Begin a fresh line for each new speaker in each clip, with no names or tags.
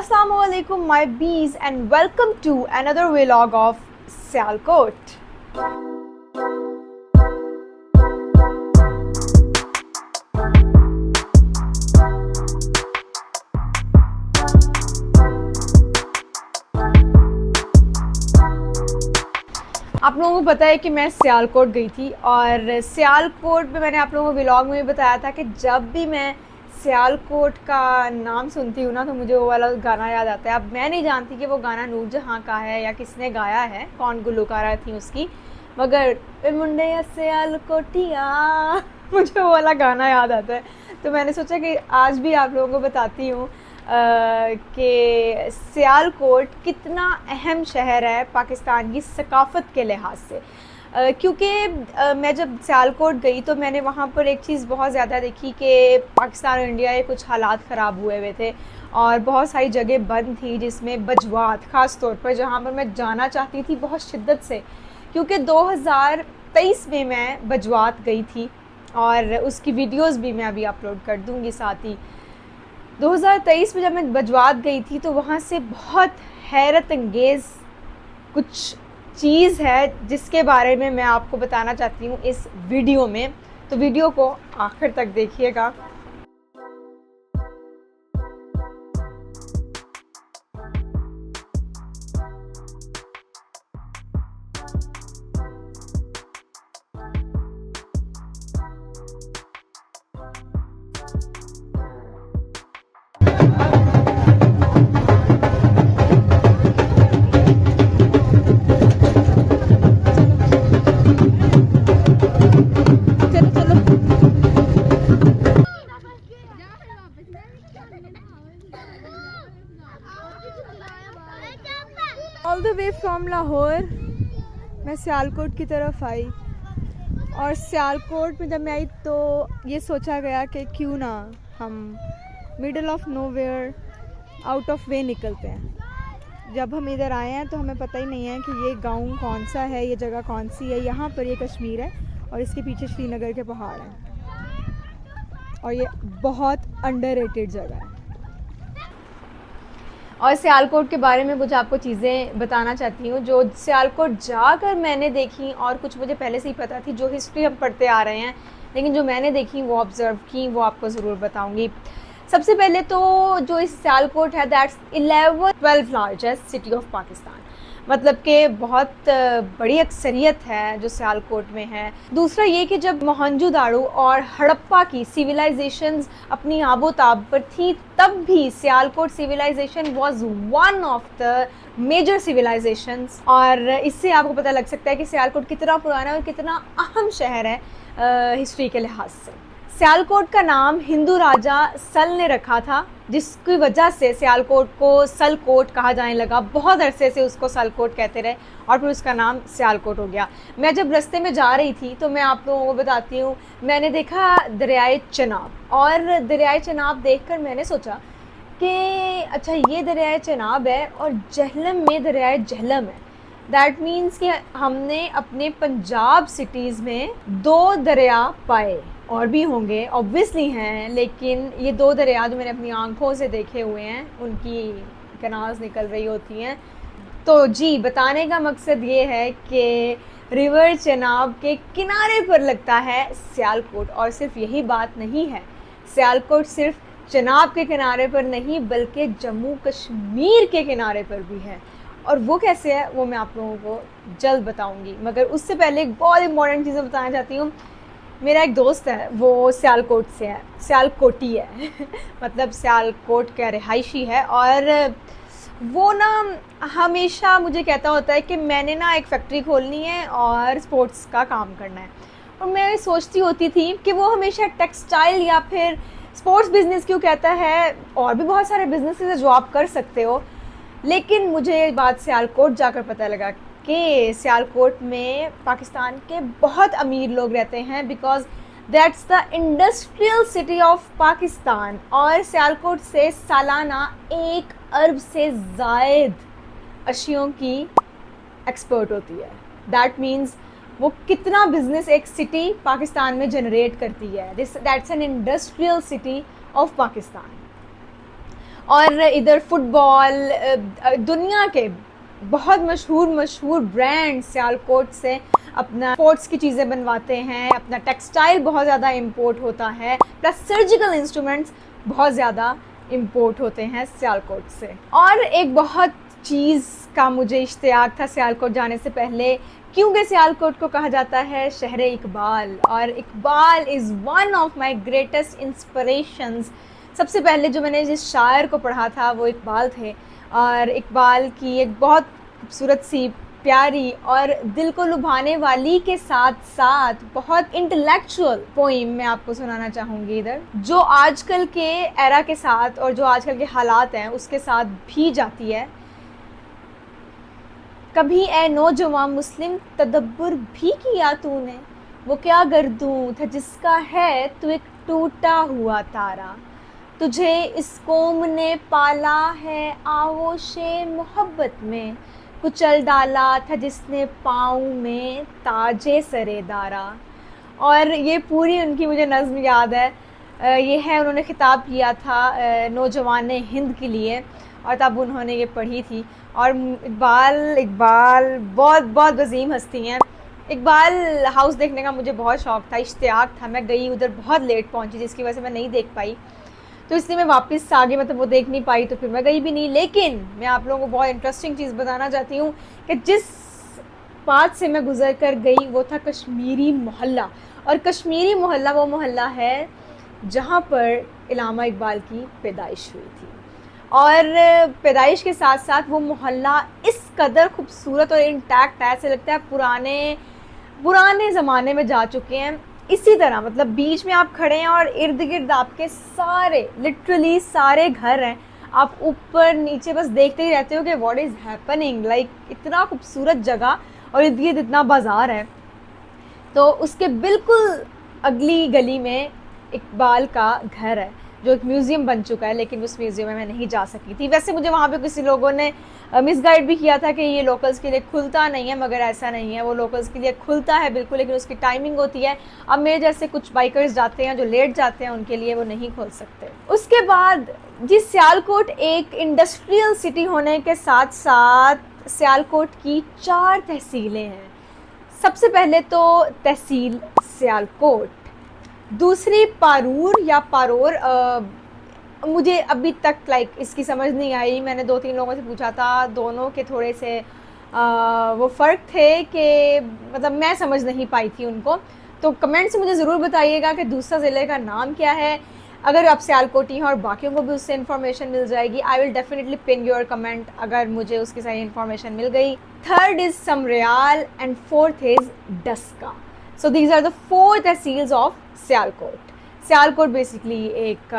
Assalamualaikum my bees and welcome to another vlog of Sialkot. आप लोगों को पता है कि मैं सियालकोट गई थी और सियालकोट में मैंने आप लोगों को व्लॉग में भी बताया था कि जब भी मैं सियालकोट का नाम सुनती हूँ ना तो मुझे वो वाला गाना याद आता है। अब मैं नहीं जानती कि वो गाना नूर जहाँ का है या किसने गाया है, कौन गुलकारा थी उसकी, मगर मुंडे सियालकोटिया मुझे वो वाला गाना याद आता है। तो मैंने सोचा कि आज भी आप लोगों को बताती हूँ कि सियालकोट कितना अहम शहर है पाकिस्तान की सकाफ़त के लिहाज से। क्योंकि मैं जब सियालकोट गई तो मैंने वहाँ पर एक चीज़ बहुत ज़्यादा देखी कि पाकिस्तान और इंडिया के कुछ हालात ख़राब हुए हुए थे और बहुत सारी जगह बंद थी, जिसमें बजवात ख़ास तौर पर जहाँ पर मैं जाना चाहती थी बहुत शिद्दत से, क्योंकि 2023 में मैं बजवात गई थी और उसकी वीडियोस भी मैं अभी अपलोड कर दूँगी साथ ही। 2023 में जब मैं बजवात गई थी तो वहाँ से बहुत हैरत अंगेज़ कुछ चीज़ है जिसके बारे में मैं आपको बताना चाहती हूँ इस वीडियो में, तो वीडियो को आखिर तक देखिएगा। All the way from Lahore मैं सियालकोट की तरफ आई और सियालकोट में जब मैं आई तो ये सोचा गया कि क्यों ना हम middle of nowhere out of वे निकलते हैं। जब हम इधर आए हैं तो हमें पता ही नहीं है कि ये गांव कौन सा है, ये जगह कौन सी है। यहाँ पर ये कश्मीर है और इसके पीछे श्रीनगर के पहाड़ हैं और ये बहुत अंडररेटेड जगह है। और सियालकोट के बारे में कुछ आपको चीज़ें बताना चाहती हूँ जो सियालकोट जाकर मैंने देखी, और कुछ मुझे पहले से ही पता थी, जो हिस्ट्री हम पढ़ते आ रहे हैं, लेकिन जो मैंने देखी वो ऑब्ज़र्व की वो आपको ज़रूर बताऊँगी। सबसे पहले तो जो इस सियालकोट है that's 12th largest city of Pakistan, मतलब कि बहुत बड़ी अक्सरियत है जो सियालकोट में है। दूसरा ये कि जब मोहनजोदाड़ो और हड़प्पा की सिविलाइजेशंस अपनी आबोताब पर थी तब भी Sialkot civilisation was one of the major civilisations, और इससे आपको पता लग सकता है कि सियालकोट कितना पुराना और कितना अहम शहर है हिस्ट्री के लिहाज से। सियालकोट का नाम हिंदू राजा सल ने रखा था, जिसकी वजह से सियालकोट को सलकोट कहा जाने लगा। बहुत अरसे से उसको सलकोट कहते रहे और फिर उसका नाम सियालकोट हो गया। मैं जब रास्ते में जा रही थी तो मैं आप लोगों को बताती हूँ, मैंने देखा दरियाए चनाब, और दरियाए चनाब देखकर मैंने सोचा कि अच्छा ये दरियाए चनाब है और जहलम में दरियाए जहलम है। दैट मीन्स कि हमने अपने पंजाब सिटीज़ में दो दरिया पाए, और भी होंगे ऑब्वियसली हैं, लेकिन ये दो दरिया जो मैंने अपनी आंखों से देखे हुए हैं उनकी कनाल्स निकल रही होती हैं। तो जी बताने का मकसद ये है कि रिवर चनाब के किनारे पर लगता है सियालकोट। और सिर्फ यही बात नहीं है, सियालकोट सिर्फ चनाब के किनारे पर नहीं बल्कि जम्मू कश्मीर के किनारे पर भी है, और वो कैसे है वो मैं आप लोगों को जल्द बताऊंगी। मगर उससे पहले एक बहुत इंपॉर्टेंट चीज़ें बताना चाहती हूँ। मेरा एक दोस्त है, वो सियालकोट से है, सियालकोटी है मतलब सियालकोट का रिहायशी है, और वो ना हमेशा मुझे कहता होता है कि मैंने ना एक फैक्ट्री खोलनी है और स्पोर्ट्स का काम करना है। और मैं सोचती होती थी कि वो हमेशा टेक्सटाइल या फिर स्पोर्ट्स बिजनेस क्यों कहता है, और भी बहुत सारे बिजनेसेस है जो आप कर सकते हो। लेकिन मुझे ये बात सियालकोट जाकर पता लगा कि सियालकोट में पाकिस्तान के बहुत अमीर लोग रहते हैं, because that's the industrial city of Pakistan. और सियालकोट से सालाना 1 अरब से ज़ायद अशियों की एक्सपोर्ट होती है। दैट मीन्स वो कितना बिजनेस एक सिटी पाकिस्तान में जनरेट करती है। That's an industrial city of Pakistan. और इधर फुटबॉल, दुनिया के बहुत मशहूर ब्रांड सियालकोट से अपना स्पोर्ट्स की चीज़ें बनवाते हैं, अपना टेक्सटाइल बहुत ज़्यादा इंपोर्ट होता है, प्लस सर्जिकल इंस्ट्रूमेंट्स बहुत ज़्यादा इंपोर्ट होते हैं सियालकोट से। और एक बहुत चीज़ का मुझे इश्तियाक था सियालकोट जाने से पहले, क्योंकि सियालकोट को कहा जाता है शहर इकबाल, और Iqbal is one of my greatest inspirations. सबसे पहले जो मैंने जिस शायर को पढ़ा था वो इकबाल थे, और इकबाल की एक बहुत खूबसूरत सी, प्यारी और दिल को लुभाने वाली के साथ साथ बहुत इंटेलेक्चुअल पोइम मैं आपको सुनाना चाहूँगी इधर, जो आजकल के एरा के साथ और जो आजकल के हालात हैं उसके साथ भी जाती है। कभी ए नौजवान मुस्लिम तदब्बुर भी किया तूने, वो क्या गर्दूं था जिसका है तू एक टूटा हुआ तारा, तुझे इस कौम ने पाला है आगोशे मोहब्बत में, कुचल डाला था जिसने पाँव में ताजे सरेदारा। और ये पूरी उनकी मुझे नज़्म याद है। ये है, उन्होंने खिताब किया था नौजवान हिंद के लिए, और तब उन्होंने ये पढ़ी थी। और इकबाल बहुत बहुत वज़ीम हस्ती हैं। इकबाल हाउस देखने का मुझे बहुत शौक़ था, इश्तियाक था। मैं गई उधर बहुत लेट पहुंची, जिसकी वजह से मैं नहीं देख पाई, तो इसलिए मैं वापस आ गई, मतलब वो देख नहीं पाई, तो फिर मैं गई भी नहीं। लेकिन मैं आप लोगों को बहुत इंटरेस्टिंग चीज़ बताना चाहती हूँ कि जिस पास से मैं गुज़र कर गई वो था कश्मीरी मोहल्ला। और कश्मीरी मोहल्ला वो मोहल्ला है जहाँ पर इल्लामा इकबाल की पैदाइश हुई थी, और पैदाइश के साथ साथ वो मोहल्ला इस कदर खूबसूरत और इंटैक्ट है, ऐसे लगता है पुराने ज़माने में जा चुके हैं। इसी तरह मतलब बीच में आप खड़े हैं और इर्द गिर्द आपके सारे, लिटरली सारे घर हैं, आप ऊपर नीचे बस देखते ही रहते हो कि व्हाट इज़ हैपनिंग, लाइक इतना खूबसूरत जगह और इर्द गिर्द इतना बाज़ार है। तो उसके बिल्कुल अगली गली में इकबाल का घर है, जो एक म्यूज़ियम बन चुका है, लेकिन उस म्यूज़ियम में मैं नहीं जा सकी थी। वैसे मुझे वहाँ पे किसी लोगों ने मिसगाइड भी किया था कि ये लोकल्स के लिए खुलता नहीं है, मगर ऐसा नहीं है, वो लोकल्स के लिए खुलता है बिल्कुल, लेकिन उसकी टाइमिंग होती है। अब मेरे जैसे कुछ बाइकर्स जाते हैं जो लेट जाते हैं, उनके लिए वो नहीं खोल सकते। उसके बाद जी, सियालकोट एक इंडस्ट्रियल सिटी होने के साथ साथ सियालकोट की 4 तहसीलें हैं। सबसे पहले तो तहसील सियालकोट, दूसरी पारूर या पारोर, मुझे अभी तक लाइक इसकी समझ नहीं आई। मैंने 2-3 लोगों से पूछा था, दोनों के थोड़े से वो फ़र्क थे कि मतलब मैं समझ नहीं पाई थी उनको। तो कमेंट से मुझे ज़रूर बताइएगा कि दूसरा ज़िले का नाम क्या है। अगर आप सियालकोटी हैं और बाकियों को भी उससे इन्फॉर्मेशन मिल जाएगी, I will definitely pin your comment अगर मुझे उसकी सही इन्फॉर्मेशन मिल गई। Third is Sambrial and fourth is Daska. So these are the 4 tehsils of Sialkot. Sialkot basically एक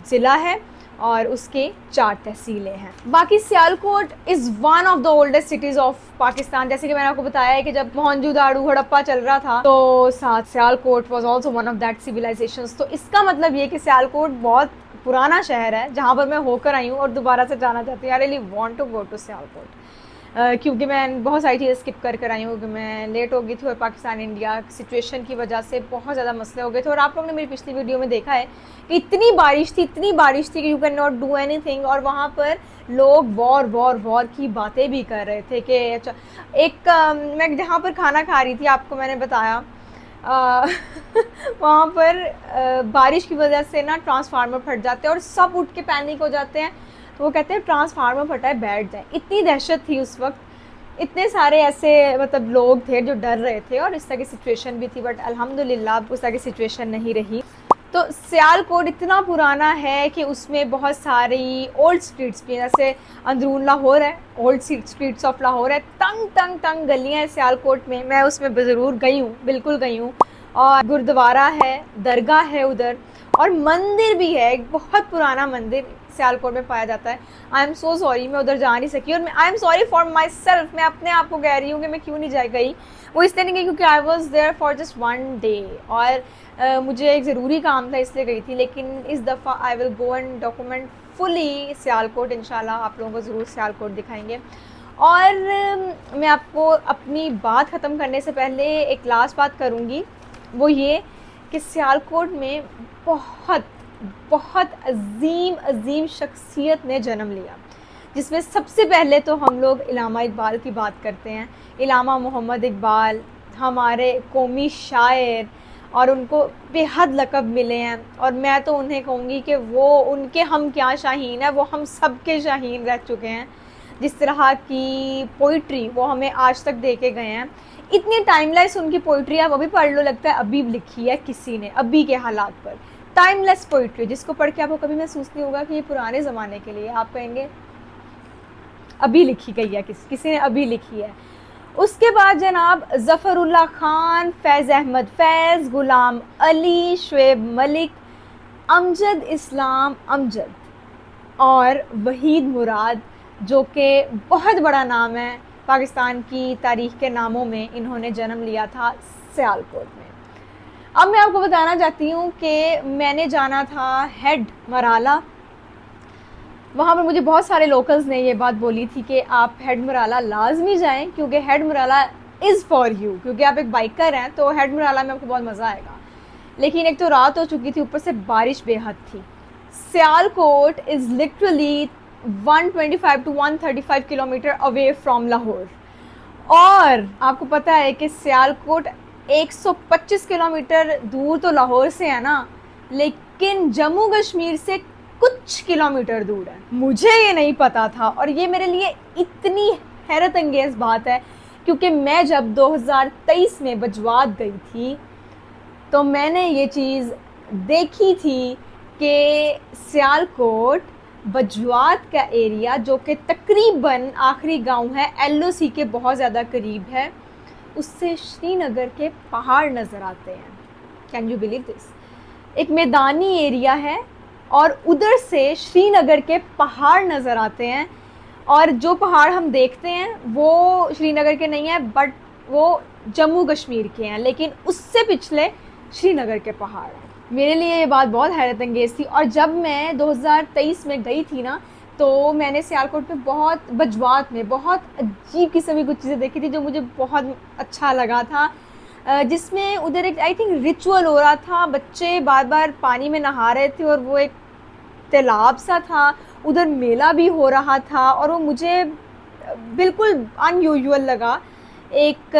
ज़िला है और उसके 4 तहसीलें हैं। बाकी Sialkot is one of the oldest cities of Pakistan. जैसे कि मैंने आपको बताया है कि जब मोहनजोदाड़ो हड़प्पा चल रहा था, तो साथ Sialkot was also one of that civilisations. तो इसका मतलब ये कि सियालकोट बहुत पुराना शहर है, जहाँ पर मैं होकर आई हूँ और दोबारा से जाना चाहती हूँ। I really want to go to Sialkot, क्योंकि मैं बहुत सारी चीज़ें स्किप कर आई हूँ, क्योंकि मैं लेट हो गई थी और पाकिस्तान इंडिया सिचुएशन की वजह से बहुत ज़्यादा मसले हो गए थे। और आप लोगों ने मेरी पिछली वीडियो में देखा है कि इतनी बारिश थी कि you can not do anything, और वहाँ पर लोग वॉर की बातें भी कर रहे थे कि अच्छा, एक मैं जहाँ पर खाना खा रही थी, आपको मैंने बताया वहाँ पर बारिश की वजह से ना ट्रांसफार्मर फट जाते हैं और सब उठ के पैनिक हो जाते हैं। तो वो कहते हैं ट्रांसफार्मर फटा है, बैठ जाए। इतनी दहशत थी उस वक्त, इतने सारे ऐसे मतलब लोग थे जो डर रहे थे और इस तरह की सिचुएशन भी थी, बट अल्हम्दुलिल्लाह उस तरह की सिचुएशन नहीं रही। तो सियालकोट इतना पुराना है कि उसमें बहुत सारी ओल्ड स्ट्रीट्स भी हैं, जैसे अंदरून लाहौर है, ओल्ड स्ट्रीट्स ऑफ लाहौर है, तंग गलियाँ हैं सियालकोट में। मैं उसमें ज़रूर गई हूँ, बिल्कुल गई हूँ। और गुरुद्वारा है, दरगाह है उधर, और मंदिर भी है, एक बहुत पुराना मंदिर सियालकोट में पाया जाता है। आई एम सो सॉरी मैं उधर जा नहीं सकी, और I am sorry for my self, मैं अपने आप को कह रही हूँ कि मैं क्यों नहीं जा गई। वो इसलिए नहीं गई क्योंकि I was there for just 1 day, और मुझे एक ज़रूरी काम था इसलिए गई थी। लेकिन इस दफ़ा I will go and document fully Sialkot. इंशाल्लाह आप लोगों को ज़रूर सियालकोट दिखाएंगे। और मैं आपको अपनी बात ख़त्म करने से पहले एक लास्ट बात करूँगी, वो ये कि सियालकोट में बहुत बहुत अजीम अजीम शख्सियत ने जन्म लिया, जिसमें सबसे पहले तो हम लोग इलामा इकबाल की बात करते हैं। इलामा मोहम्मद इकबाल हमारे कौमी शायर, और उनको बेहद लक़ब मिले हैं, और मैं तो उन्हें कहूँगी कि वो उनके हम क्या शाहीन है, वो हम सब के शाहीन रह चुके हैं। जिस तरह की पोइट्री वो हमें आज तक दे के गए हैं, इतनी टाइमलेस उनकी पोइट्री, आप अभी पढ़ लो लगता है अभी लिखी है किसी ने, अभी के हालात पर। टाइमलेस पोइट्री जिसको पढ़ के आपको कभी महसूस नहीं होगा कि ये पुराने ज़माने के लिए, आप कहेंगे अभी लिखी गई है, किसी ने अभी लिखी है। उसके बाद जनाब ज़फ़रुल्लाह ख़ान, फ़ैज़ अहमद फ़ैज़, ग़ुलाम अली, शुएब मलिक, अमजद इस्लाम अमजद और वहीद मुराद, जो कि बहुत बड़ा नाम है पाकिस्तान की तारीख़ के नामों में, इन्होंने जन्म लिया था सियालकोट में। अब मैं आपको बताना चाहती हूँ कि मैंने जाना था हेड मराला। वहाँ पर मुझे बहुत सारे लोकल्स ने ये बात बोली थी कि आप हेड मराला लाजमी जाएं, क्योंकि head Marala is for you, क्योंकि आप एक बाइकर हैं तो हेड मराला में आपको बहुत मज़ा आएगा। लेकिन एक तो रात हो चुकी थी, ऊपर से बारिश बेहद थी। Sialkot is literally 125 to 135 kilometre away from Lahore, और आपको पता है कि सियालकोट 125 किलोमीटर दूर तो लाहौर से है ना, लेकिन जम्मू कश्मीर से कुछ किलोमीटर दूर है। मुझे ये नहीं पता था, और ये मेरे लिए इतनी हैरत अंगेज़ बात है, क्योंकि मैं जब 2023 में बजवात गई थी तो मैंने ये चीज़ देखी थी कि सियालकोट बजवात का एरिया, जो कि तकरीबन आखिरी गांव है LOC के बहुत ज़्यादा करीब है, उससे श्रीनगर के पहाड़ नज़र आते हैं। Can you believe this? एक मैदानी एरिया है और उधर से श्रीनगर के पहाड़ नज़र आते हैं, और जो पहाड़ हम देखते हैं वो श्रीनगर के नहीं हैं, बट वो जम्मू कश्मीर के हैं, लेकिन उससे पिछले श्रीनगर के पहाड़ हैं। मेरे लिए ये बात बहुत हैरत अंगेज़ थी। और जब मैं 2023 में गई थी ना, तो मैंने सियालकोट में बहुत बजवात में बहुत अजीब किस्म की कुछ चीज़ें देखी थी जो मुझे बहुत अच्छा लगा था, जिसमें उधर एक आई थिंक रिचुअल हो रहा था, बच्चे बार बार पानी में नहा रहे थे, और वो एक तालाब सा था, उधर मेला भी हो रहा था, और वो मुझे बिल्कुल अनयूजुअल लगा एक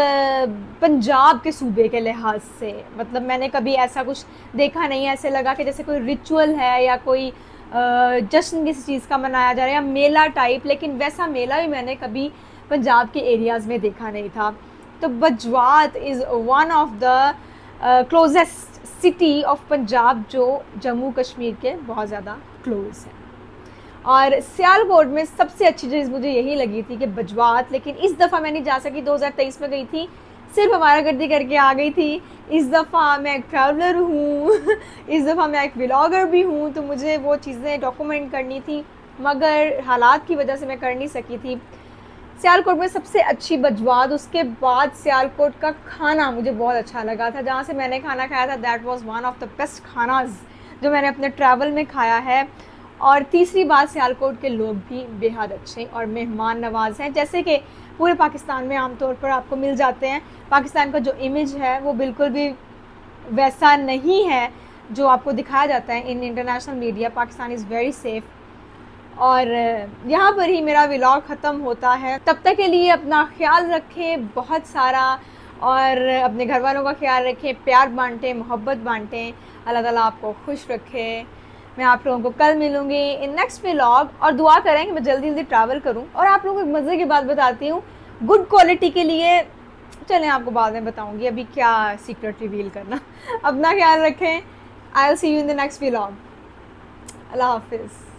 पंजाब के सूबे के लिहाज से। मतलब मैंने कभी ऐसा कुछ देखा नहीं है, ऐसे लगा कि जैसे कोई रिचुअल है या कोई जश्न किसी चीज़ का मनाया जा रहा है या मेला टाइप, लेकिन वैसा मेला भी मैंने कभी पंजाब के एरियाज़ में देखा नहीं था। तो Bajwat is one of the closest city of Punjab, जो जम्मू कश्मीर के बहुत ज़्यादा क्लोज़ है। और सियालकोट में सबसे अच्छी चीज़ मुझे यही लगी थी कि बजवात, लेकिन इस दफ़ा मैं नहीं जा सकी, 2023 में गई थी, सिर्फ हमारा गर्दी करके आ गई थी। इस दफ़ा मैं एक ट्रैवलर हूँ इस दफ़ा मैं एक व्लॉगर भी हूँ, तो मुझे वो चीज़ें डॉक्यूमेंट करनी थी, मगर हालात की वजह से मैं कर नहीं सकी थी। सियालकोट में सबसे अच्छी बजवात, उसके बाद सियालकोट का खाना मुझे बहुत अच्छा लगा था। जहाँ से मैंने खाना खाया था that was one of the best khanas जो मैंने अपने ट्रैवल में खाया है। और तीसरी बात, सियालकोट के लोग भी बेहद अच्छे और मेहमान नवाज़ हैं, जैसे कि पूरे पाकिस्तान में आमतौर पर आपको मिल जाते हैं। पाकिस्तान का जो इमेज है वो बिल्कुल भी वैसा नहीं है जो आपको दिखाया जाता है in international media. Pakistan is very safe. और यहाँ पर ही मेरा व्लॉग ख़त्म होता है। तब तक के लिए अपना ख्याल रखें बहुत सारा, और अपने घर वालों का ख्याल रखें, प्यार बांटें, मोहब्बत बांटें। अल्लाह ताला आपको खुश रखे। मैं आप लोगों को कल मिलूँगी इन नेक्स्ट व्लॉग, और दुआ करें कि मैं जल्दी जल्दी ट्रैवल करूँ। और आप लोगों को एक मज़े की बात बताती हूँ, गुड क्वालिटी के लिए चलें आपको बाद में बताऊँगी, अभी क्या सीक्रेट रिवील करना। अपना ख्याल रखें। I will see you in the next vlog. अल्लाह हाफिज़।